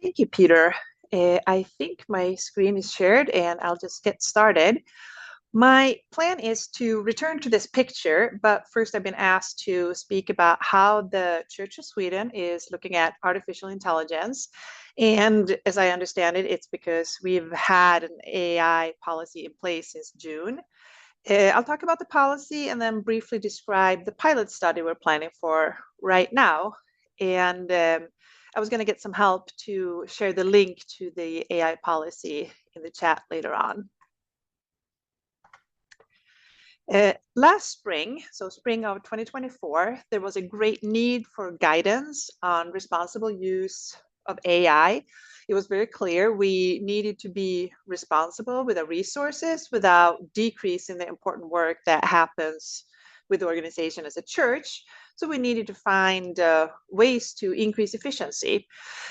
Thank you, Peter. I think my screen is shared and I'll just get started. My plan is to return to this picture, but first I've been asked to speak about how the Church of Sweden is looking at artificial intelligence. And as I understand it, it's because we've had an AI policy in place since June. I'll talk about the policy and then briefly describe the pilot study we're planning for right now. And I was going to get some help to share the link to the AI policy in the chat later on. Last spring, so spring of 2024, there was a great need for guidance on responsible use of AI. It was very clear we needed to be responsible with our resources without decreasing the important work that happens with the organization as a church. So we needed to find ways to increase efficiency.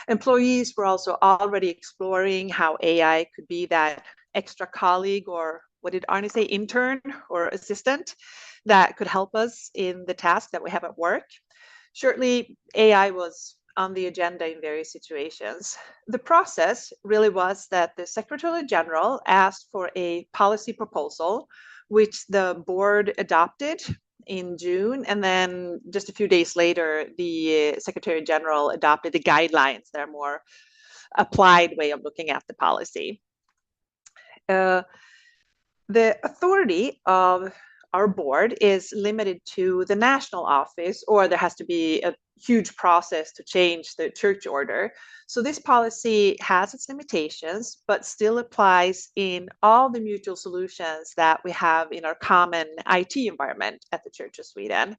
Employees were also already exploring how AI could be that extra colleague, or what did Arne say, intern or assistant that could help us in the task that we have at work. Shortly, AI was on the agenda in various situations. The process really was that the Secretary General asked for a policy proposal, which the board adopted in June, and then just a few days later, the Secretary General adopted the guidelines that are more applied way of looking at the policy. The authority of our board is limited to the national office, or there has to be a huge process to change the church order. So this policy has its limitations, but still applies in all the mutual solutions that we have in our common IT environment at the Church of Sweden.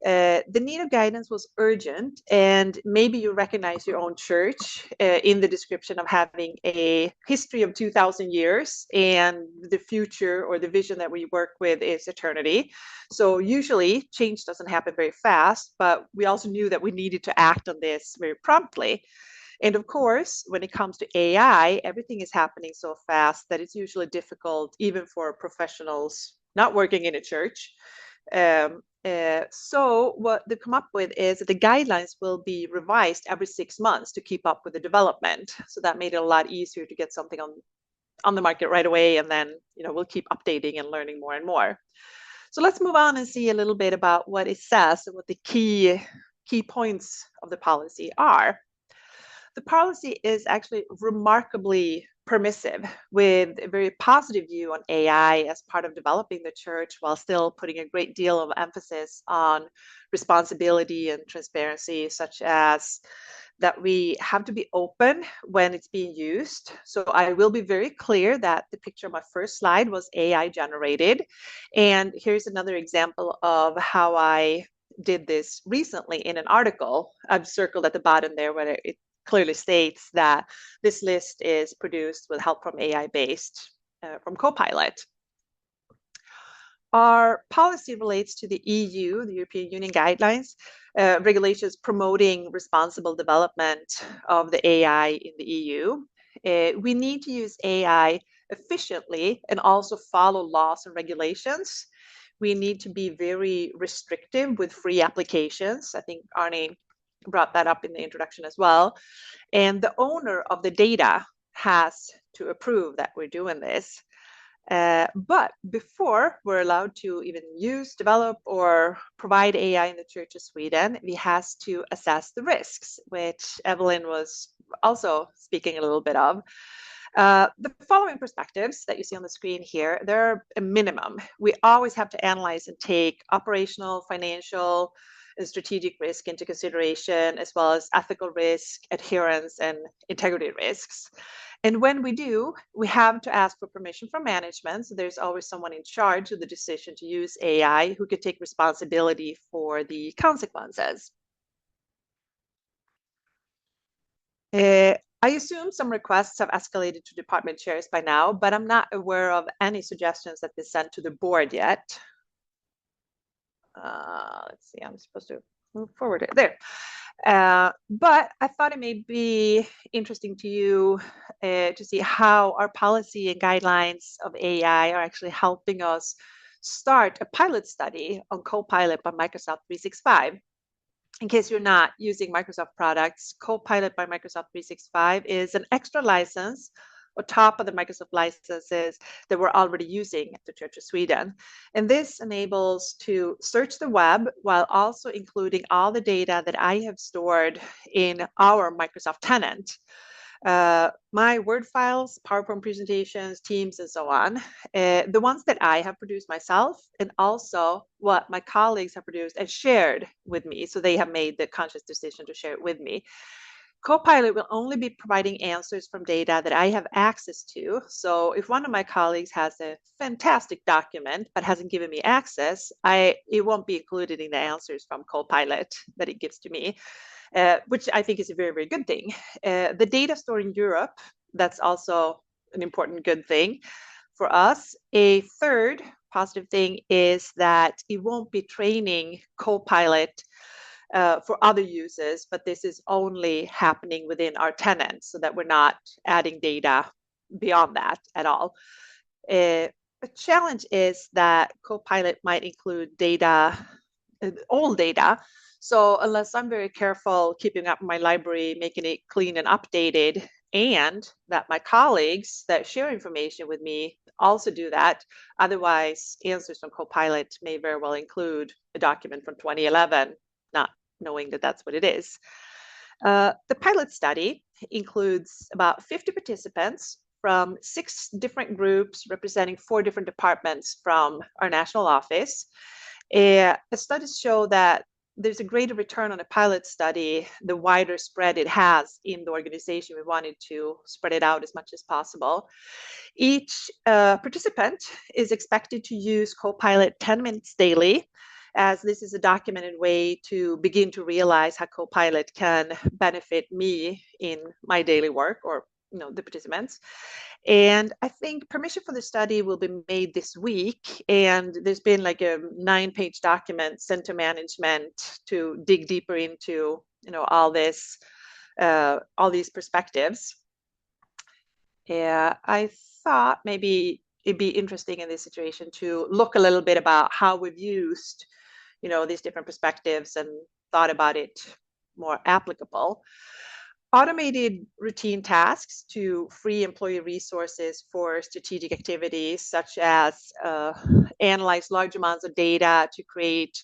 The need of guidance was urgent, and maybe you recognize your own church in the description of having a history of 2,000 years, and the future or the vision that we work with is eternity. So usually change doesn't happen very fast, but we also knew that we needed to act on this very promptly. And of course, when it comes to AI, everything is happening so fast that it's usually difficult even for professionals not working in a church. So what they come up with is that the guidelines will be revised every 6 months to keep up with the development. So that made it a lot easier to get something on the market right away, and then we'll keep updating and learning more and more. So let's move on and see a little bit about what it says and what the key points of the policy are. The policy is actually remarkably permissive, with a very positive view on AI as part of developing the church, while still putting a great deal of emphasis on responsibility and transparency, such as that we have to be open when it's being used. So I will be very clear that the picture on my first slide was AI generated. And here's another example of how I did this recently in an article. I've circled at the bottom there where it clearly states that this list is produced with help from AI-based from Copilot. Our policy relates to the EU, the European Union guidelines, regulations promoting responsible development of the AI in the EU. We need to use AI efficiently and also follow laws and regulations. We need to be very restrictive with free applications. I think Arne brought that up in the introduction as well. And the owner of the data has to approve that we're doing this. But before we're allowed to even use, develop, or provide AI in the Church of Sweden, we have to assess the risks, which Evelyn was also speaking a little bit of. The following perspectives that you see on the screen here, they're a minimum. We always have to analyze and take operational, financial, and strategic risk into consideration, as well as ethical risk, adherence, and integrity risks. And when we do, we have to ask for permission from management. So there's always someone in charge of the decision to use AI who could take responsibility for the consequences. I assume some requests have escalated to department chairs by now, but I'm not aware of any suggestions that they sent to the board yet. Let's see, I'm supposed to move forward there. But I thought it may be interesting to you to see how our policy and guidelines of AI are actually helping us start a pilot study on Copilot by Microsoft 365. in case you're not using Microsoft products, Copilot by Microsoft 365 is an extra license on top of the Microsoft licenses that we're already using at the Church of Sweden. And this enables to search the web while also including all the data that I have stored in our Microsoft tenant. My Word files, PowerPoint presentations, Teams, and so on. The ones that I have produced myself, and also what my colleagues have produced and shared with me. So they have made the conscious decision to share it with me. Copilot will only be providing answers from data that I have access to. So if one of my colleagues has a fantastic document but hasn't given me access, it won't be included in the answers from Copilot that it gives to me. Which I think is a very, very good thing. The data stored in Europe, that's also an important good thing for us. A third positive thing is that it won't be training Copilot for other uses, but this is only happening within our tenants so that we're not adding data beyond that at all. The challenge is that Copilot might include data, old data. So unless I'm very careful keeping up my library, making it clean and updated, and that my colleagues that share information with me also do that, otherwise answers from Copilot may very well include a document from 2011, not knowing that that's what it is. The pilot study includes about 50 participants from 6 different groups representing 4 different departments from our national office. The studies show that there's a greater return on a pilot study the wider spread it has in the organization. We wanted to spread it out as much as possible. Each participant is expected to use Copilot 10 minutes daily, as this is a documented way to begin to realize how Copilot can benefit me in my daily work, or the participants. And I think permission for the study will be made this week. And there's been like a 9-page document sent to management to dig deeper into, all these perspectives. Yeah, I thought maybe it'd be interesting in this situation to look a little bit about how we've used, these different perspectives and thought about it more applicable. Automated routine tasks to free employee resources for strategic activities, such as analyze large amounts of data to create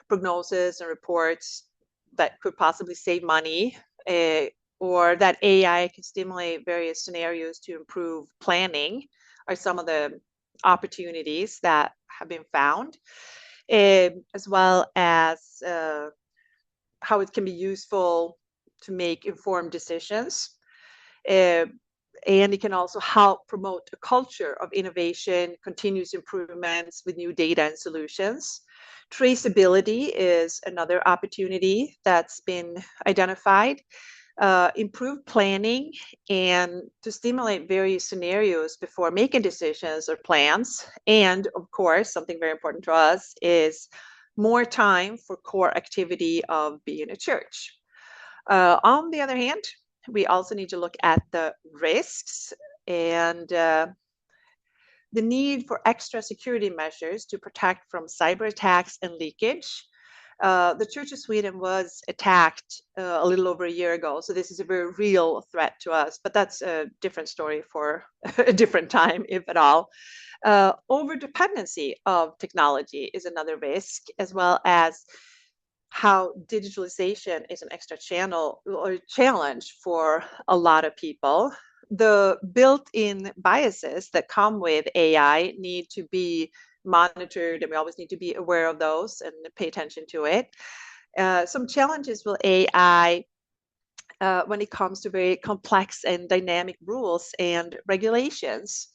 prognosis and reports that could possibly save money, or that AI can stimulate various scenarios to improve planning, are some of the opportunities that have been found, as well as how it can be useful to make informed decisions. And it can also help promote a culture of innovation, continuous improvements with new data and solutions. Traceability is another opportunity that's been identified. Improved planning and to stimulate various scenarios before making decisions or plans. And of course, something very important to us is more time for core activity of being a church. On the other hand, we also need to look at the risks and the need for extra security measures to protect from cyber attacks and leakage. The Church of Sweden was attacked a little over a year ago, so this is a very real threat to us, but that's a different story for a different time, if at all. Over-dependency of technology is another risk, as well as how digitalization is an extra channel or challenge for a lot of people. The built-in biases that come with AI need to be monitored, and we always need to be aware of those and pay attention to it. Some challenges with AI when it comes to very complex and dynamic rules and regulations,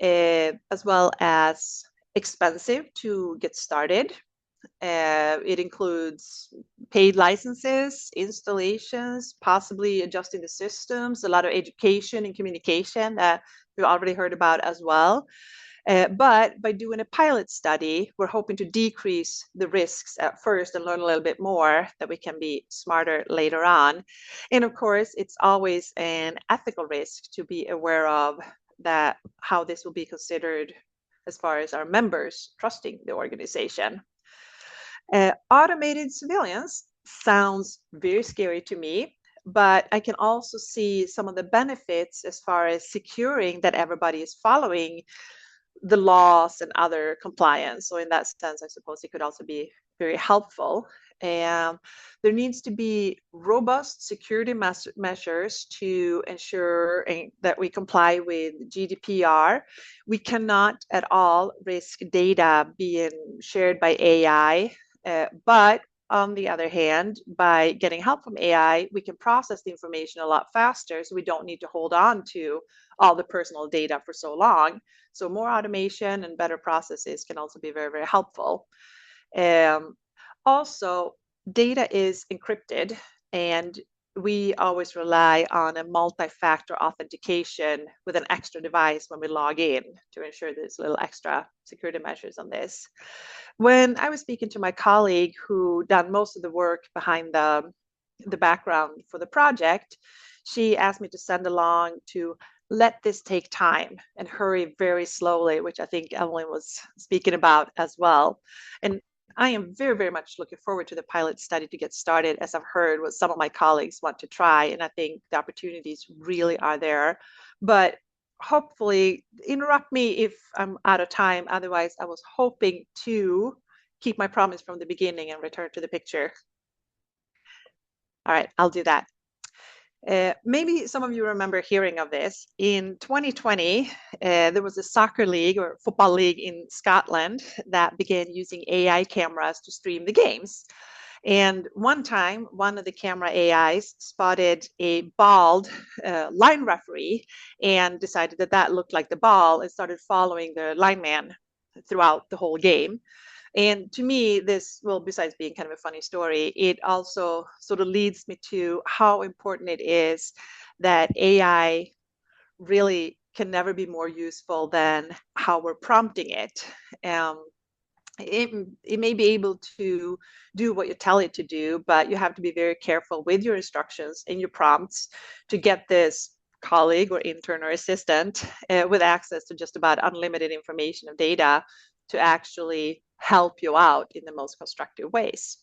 as well as expensive to get started. It includes paid licenses, installations, possibly adjusting the systems, a lot of education and communication that we've already heard about as well. But by doing a pilot study, we're hoping to decrease the risks at first and learn a little bit more that we can be smarter later on. And of course, it's always an ethical risk to be aware of that how this will be considered as far as our members trusting the organization. Automated surveillance sounds very scary to me, but I can also see some of the benefits as far as securing that everybody is following the laws and other compliance. So in that sense, I suppose it could also be very helpful. And there needs to be robust security measures to ensure that we comply with GDPR. We cannot at all risk data being shared by AI, but on the other hand, by getting help from AI, we can process the information a lot faster, so we don't need to hold on to all the personal data for so long. So more automation and better processes can also be very, very helpful. Um, Also, data is encrypted, and we always rely on a multi-factor authentication with an extra device when we log in to ensure there's little extra security measures on this. When I was speaking to my colleague who done most of the work behind the background for the project, she asked me to send along to let this take time and hurry very slowly, which I think Evelyn was speaking about as well. And I am very, very much looking forward to the pilot study to get started, as I've heard what some of my colleagues want to try. And I think the opportunities really are there. But hopefully, interrupt me if I'm out of time. Otherwise, I was hoping to keep my promise from the beginning and return to the picture. All right, I'll do that. Maybe some of you remember hearing of this. In 2020, there was a soccer league or football league in Scotland that began using AI cameras to stream the games. And one time, one of the camera AIs spotted a bald line referee and decided that that looked like the ball and started following the lineman throughout the whole game. And to me, this, well, besides being kind of a funny story, it also sort of leads me to how important it is that AI really can never be more useful than how we're prompting it. Um, it may be able to do what you tell it to do, but you have to be very careful with your instructions and your prompts to get this colleague or intern or assistant with access to just about unlimited information of data to actually help you out in the most constructive ways.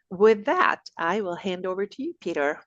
With that, I will hand over to you, Peter.